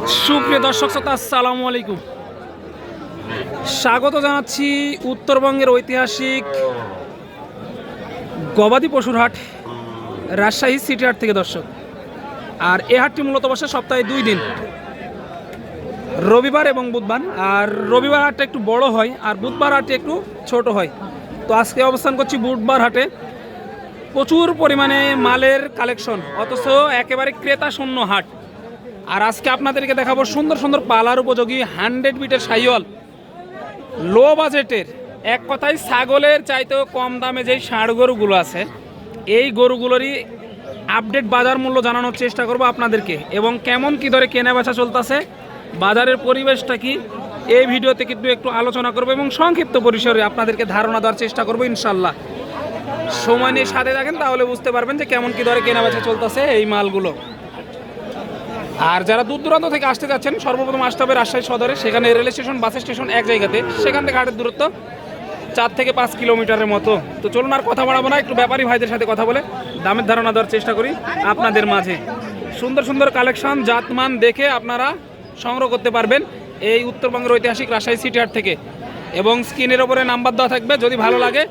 সুপ্রিয় দর্শক শ্রোতা, আসসালামু আলাইকুম। স্বাগত জানাচ্ছি উত্তরবঙ্গের ঐতিহাসিক গবাদি পশুর হাট রাজশাহী সিটি হাট থেকে দর্শক। আর এই হাটটি মূলত বসে সপ্তাহে 2 দিন, রবিবার এবং বুধবার। আর রবিবার হাটটা একটু বড় হয় আর বুধবার হাটটি একটু ছোট হয়। তো আজকে অবস্থান করছি বুধবার হাটে। প্রচুর পরিমাণে মালের কালেকশন, অথচ একেবারে ক্রেতা শূন্য হাট। আর আজকে আপনাদেরকে দেখাবো সুন্দর সুন্দর পালার উপযোগী 100 বিটের শাহিওয়াল, লো বাজেটের, এক কথায় ছাগলের চাইতেও কম দামে যেই ষাঁড় গরুগুলো আছে, এই গরুগুলোরই আপডেট বাজার মূল্য জানানোর চেষ্টা করব আপনাদেরকে। এবং কেমন কি দরে কেনা বেচা চলতেছে, বাজারের পরিবেশটা কি, এই ভিডিওতে কিন্তু একটু আলোচনা করব এবং সংক্ষিপ্ত পরিসরে আপনাদেরকে ধারণা দেওয়ার চেষ্টা করব ইনশাল্লাহ। সময় নিয়ে সাথে থাকেন, তাহলে বুঝতে পারবেন যে কেমন কি দরে কেনা বেচা চলতেছে এই মালগুলো। আর যারা দূর দূরান্ত থেকে আসতে যাচ্ছেন, সর্বপ্রথম আসতে হবে রাজশাহী সদরে। সেখানে রেল স্টেশন, বাস স্টেশন এক জায়গাতে। সেখান থেকে হাটের দূরত্ব 4 থেকে 5 কিলোমিটারের মতো। তো চলুন আর কথা বাড়াবো না, একটু ব্যাপারী ভাইদের সাথে কথা বলে দামের ধারণা দেওয়ার চেষ্টা করি আপনাদের মাঝে। সুন্দর সুন্দর কালেকশন, জাতমান দেখে আপনারা সংগ্রহ করতে পারবেন এই উত্তরবঙ্গের ঐতিহাসিক রাজশাহী সিটি হাট থেকে। এবং স্ক্রিনের ওপরে নাম্বার দেওয়া থাকবে, যদি ভালো লাগে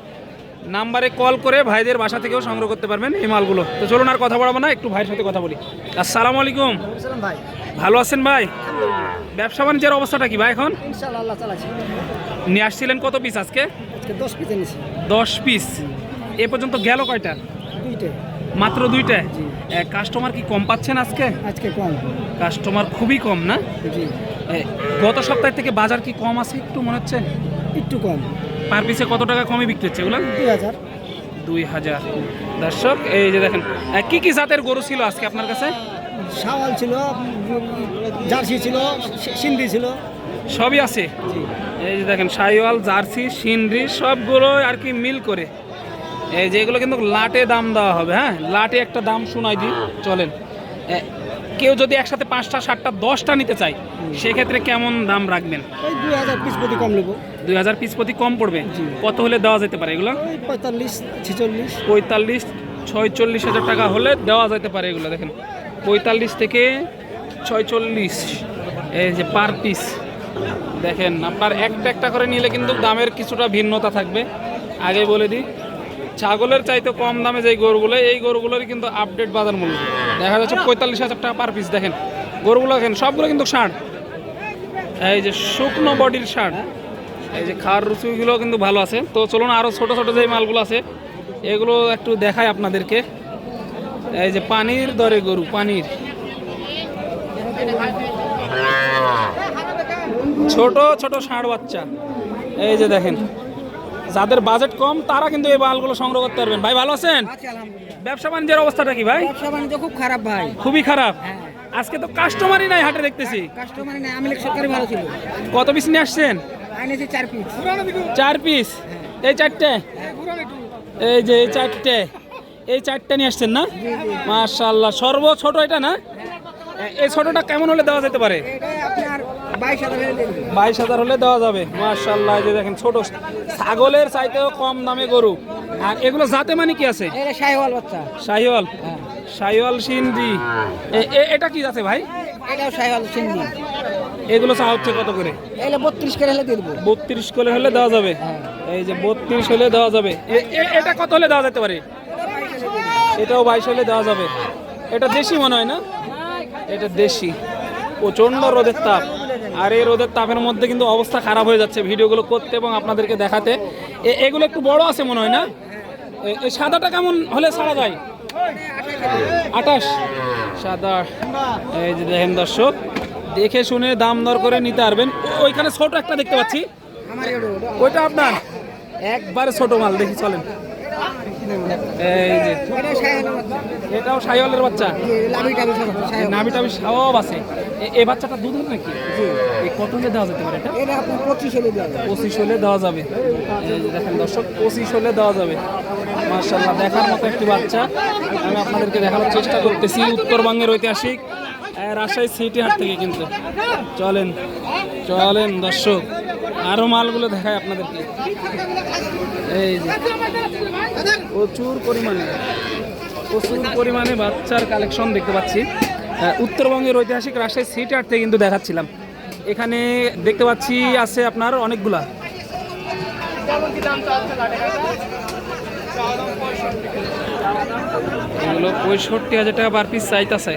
নাম্বারে কল করে ভাইদের বাসা থেকেও সংগ্রহ করতে পারবেন এই মালগুলো। তো চলুন আর কথা বাড়াবো না, একটু ভাইয়ের সাথে কথা বলি। আসসালামু আলাইকুম ভাই, ভালো আছেন ভাই? ব্যবসা বাণিজ্যের অবস্থাটা কি ভাই এখন? ইনশাআল্লাহ আল্লাহ চালাচ্ছে। নিয়ে আসছিলেন কত পিস আজকে? আজকে 10 পিস এনেছি। 10 পিস। এ পর্যন্ত গেল কয়টা? 2টে। মাত্র 2টা? জি। কাস্টমার কি কম পাচ্ছেন আজকে? আজকে কম। কাস্টমার খুবই কম না? জি। গত সপ্তাহ থেকে বাজার কি কম আছে একটু মনে হচ্ছে? একটু কম। পার পিসে কত টাকা কমে বিক্রি হচ্ছে এগুলো? 2000। 2000। দর্শক এই যে দেখেন, কি কি জাতের গরু ছিল আজকে আপনার কাছে? শাওয়াল ছিল, জার্সি ছিল, সিন্ধি ছিল, সবই আছে। জি। এই যে দেখেন, শাহিওয়াল, জার্সি, সিন্ডি সবগুলো আর কি মিল করে। এই যে এগুলো কিন্তু লাটে দাম দেওয়া হবে। হ্যাঁ, লাটে একটা দাম শোনাই দিই, চলেন। কেউ যদি একসাথে 5টা 7টা 10টা নিতে চায়, সেক্ষেত্রে কেমন দাম রাখবেন? ওই 2000 পিস প্রতি কম নেব। 2000 পিস প্রতি কম পড়বে। জি। কত হলে দেওয়া যেতে পারে এগুলো? ওই 45 46। 45-46 হাজার টাকা হলে দেওয়া যেতে পারে এগুলো। দেখেন 45 থেকে 46, এই যে পার পিস। দেখেন আপনার একটা একটা করে নিলে কিন্তু দামের কিছুটা ভিন্নতা থাকবে। আগে বলে দিই, ছাগলের চাইতে কম দামে যেই গরুগুলো, এই গরুগুলোরই কিন্তু আপডেট বাজার মূল্য দেখা যাচ্ছে 45,000 টাকা পার পিস। দেখেন গরুগুলো, দেখেন সবগুলো কিন্তু ষাঁড়। এই যে শুকনো বডির ষাঁড়, এই যে খাওয়ার রুচিগুলো কিন্তু ভালো আছে। তো চলুন আরও ছোট ছোট যে মালগুলো আছে এগুলো একটু দেখাই আপনাদেরকে। এই যে পানির দরে গরু, পানির ছোট ছোট ষাঁড় বাচ্চা। এই যে দেখেন, যাদের বাজেট কম তারা কিন্তু এই মালগুলো সংগ্রহ করতে পারবেন। ভাই ভালো আছেন? আচ্ছা, আলহামদুলিল্লাহ। ব্যবসা বাণিজ্যের অবস্থাটা কি ভাই? ব্যবসা বাণিজ্য খুব খারাপ ভাই। খুবই খারাপ। হ্যাঁ। আজকে তো কাস্টমারই নাই হাটে দেখতেছি। কাস্টমার নেই, আমি সরকারি ভালো ছিল। কত পিস নিয়ে আসছেন? এনেছি 4 পিস। 4 পিস। এই 4টে, এই যে এই 4টে, এই 4টে নিয়ে আসছেন না? মাশাআল্লাহ। সর্ব ছোট এটা না? এই ছোটটা কেমন হলে দেওয়া যেতে পারে? এটা আপনার 22,000 হলে দেব। 22,000 হলে দেওয়া যাবে। মাশাআল্লাহ। এই যে দেখেন, ছোট ছাগলের চাইতেও কম দামে গরু। আর এগুলো জাতে মানে কি আছে? এটা শাহিওয়াল বাচ্চা। শাহিওয়াল, হ্যাঁ। শাহিওয়াল সিন্ধি। এটা কি আছে ভাই? এটাও শাহিওয়াল সিন্ধি। এগুলো চা হচ্ছে কত করে? এলে 32 করে হলে দিয়ে দেবো। 32 করে হলে দেওয়া যাবে। হ্যাঁ। এই যে 32 হলে দেওয়া যাবে। এটা কত হলে দেওয়া যেতে পারে? এটাও 22 হলে দেওয়া যাবে। এটা দেশি মনে হয় না? এটা দেশি। প্রচণ্ড রোদের তাপ, আর এই রোদের তাপের মধ্যে কিন্তু অবস্থা খারাপ হয়ে যাচ্ছে ভিডিওগুলো করতে এবং আপনাদেরকে দেখাতে। এগুলো একটু বড় আছে মনে হয় না? এই সাদাটা কেমন হলে ছাড়া যায়? 28 সাদা। এই যে দেখেন দর্শক, দেখে শুনে দাম দর করে নিতে পারবেন। ওইখানে ছোট একটা দেখতে পাচ্ছি, আমার ওইটা আপনার? একবারে ছোট মাল, দেখি চলেন। এই যে এটাও শাহিওয়ালের বাচ্চা। নাভি টাভি সব আছে। এই বাচ্চাটা দুধ হবে নাকি? এই কত হলে দেওয়া যেতে পারে এটা? এটা আপনার 25 হলে দেওয়া যাবে। 25 হলে দেওয়া যাবে। এই যে দেখেন দর্শক, 25 হলে দেওয়া যাবে। মাশাআল্লাহ, দেখার মতো একটি বাচ্চা আমি আপনাদেরকে দেখানোর চেষ্টা করতেছি উত্তরবঙ্গের ঐতিহাসিক রাজশাহী সিটি হাট থেকে। কিন্তু চলেন চলেন দর্শক, আরো মালগুলো দেখায় আপনাদেরকে। এই যে প্রচুর পরিমাণে বাচ্চার কালেকশন দেখতে পাচ্ছি। উত্তরবঙ্গের ঐতিহাসিক রাজশাহী সিটি হাট থেকে কিন্তু দেখাচ্ছিলাম। এখানে দেখতে পাচ্ছি আছে আপনার অনেকগুলা। এগুলো 65,000 টাকা পার পিস চাইতেছে।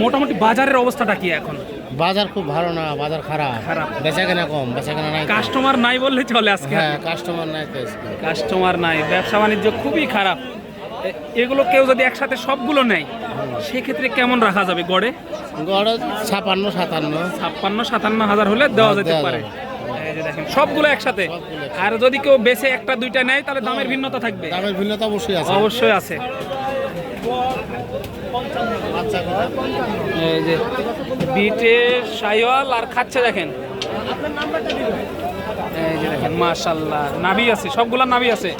মোটামুটি বাজারের অবস্থাটা কি এখন? বাজার খুব ভালো না, বাজার খারাপ। খারাপ। বেচাকেনা কম, বেচাকেনা নাই। কাস্টমার নাই বললে চলে আজকে। হ্যাঁ, কাস্টমার নাই তো আজকে। কাস্টমার নাই, ব্যবসা বাণিজ্য খুবই খারাপ। এগুলো কেউ যদি একসাথে সবগুলো নেয় সেক্ষেত্রে কেমন রাখা যাবে গড়ে? গড়ে 56, 57। 56-57 হাজার হলে দেওয়া যেতে দেওয়া পারে। যাবে। এই যে দেখেন সবগুলো একসাথে। আর যদি কেউ বেছে একটা দুইটা নেয় তাহলে দামের ভিন্নতা থাকবে। দামের ভিন্নতা অবশ্যই আছে। অবশ্যই আছে। এই যে বিটে শাইওয়াল আর খাচ্ছে দেখেন। এই যে দেখেন মাশাআল্লাহ, নাভি আছে, সবগুলা নাভি আছে,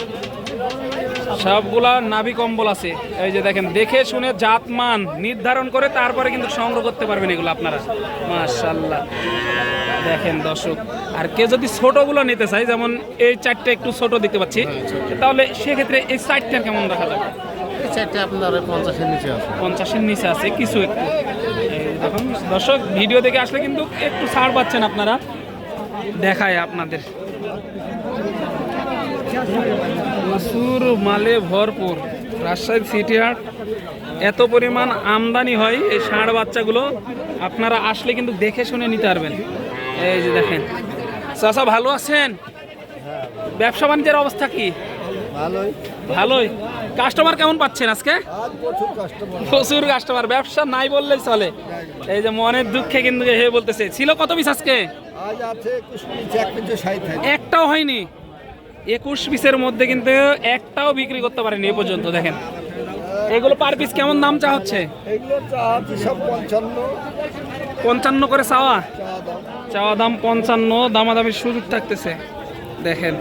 সবগুলা নাভি কম্বল আছে। এই যে দেখেন, দেখে শুনে জাতমান নির্ধারণ করে তারপরে কিন্তু সংগ্রহ করতে পারবেন এগুলো আপনারা। মাশাআল্লাহ দেখেন দর্শক। আর কেউ যদি ছোটগুলো নিতে চায়, যেমন এই চারটে একটু ছোট দেখতে পাচ্ছি, তাহলে সেক্ষেত্রে এই চারটার কেমন রাখা যাবে? এই চারটে আপনার 50-এর নিচে আছে। 50-এর নিচে আছে কিছু একটু। এই দেখুন দর্শক, ভিডিও দেখে আসলে কিন্তু একটু ছাড় পাচ্ছেন আপনারা, দেখায় আপনাদের। প্রচুর মালে ভরপুর রাজশাহী সিটি হাট। এত পরিমাণ আমদানি হয় এই ষাঁড় বাচ্চাগুলো, আপনারা আসলে কিন্তু দেখে শুনে নিতে পারবেন। এই যে দেখেন। চাচা ভালো আছেন? ব্যবসা বাণিজ্যের অবস্থা কি? ভালোই। ভালোই। কাস্টমার কেমন পাচ্ছেন আজকে? প্রচুর কাস্টমার, ব্যবসা নাই বললেই চলে। এই যে মনের দুঃখে কিন্তু হে বলতেছে, ছিল কত পিস আজকে? আজ আছে 21 একটাও হয়নি। 21 পিসের মধ্যে কিন্তু একটাও বিক্রি করতে পারেনি এ পর্যন্ত। দেখেন এগুলো পার পিস কেমন দাম চা হচ্ছে? এগুলো সব 55 করে চাওয়া। চাওয়া দাম 55, দামাদামির সুযোগ থাকতেছে। দেখেন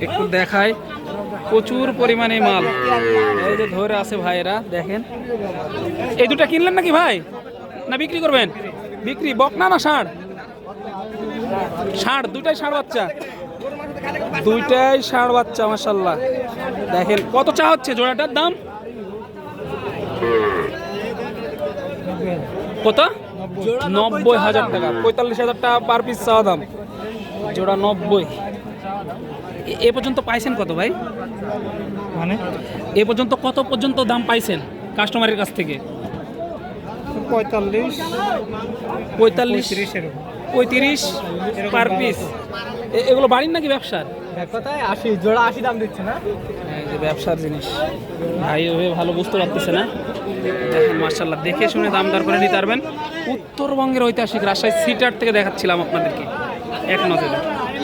একটু দেখায়, প্রচুর পরিমাণে মাল। এই যে ধরে আছে ভাইরা, দেখেন। এই দুটা কিনলেন নাকি ভাই, না বিক্রি করবেন? বিক্রি। বকনা না ষাঁড়? ষাঁড়, দুটাই ষাঁড় বাচ্চা, দুইটাই ষাঁড় বাচ্চা। মাশাআল্লাহ দেখেন কত চা হচ্ছে জোড়াটার দাম? কত? 90,000 টাকা। 45,000 টাকা পার পিস চাওয়া দাম, জোড়া 90। এ পর্যন্ত পাইছেন কত ভাই? মানে এ পর্যন্ত কত পর্যন্ত দাম পাইছেন কাস্টমারের কাছ থেকে? 45, 35 পার পিস। এগুলো বাড়ির নাকি ব্যবসার? কথায় 80 জোড়া 80 দাম দিচ্ছে না। এই যে ব্যবসার জিনিস, ভাই ওভাবে ভালো বুঝতে পারতেছে না। দেখেন মাশাআল্লাহ, দেখে শুনে দাম দর করে নিতে পারবেন। উত্তরবঙ্গের ঐতিহাসিক রাজশাহী সিটি হাট থেকে দেখাচ্ছিলাম আপনাদেরকে এক নজরে।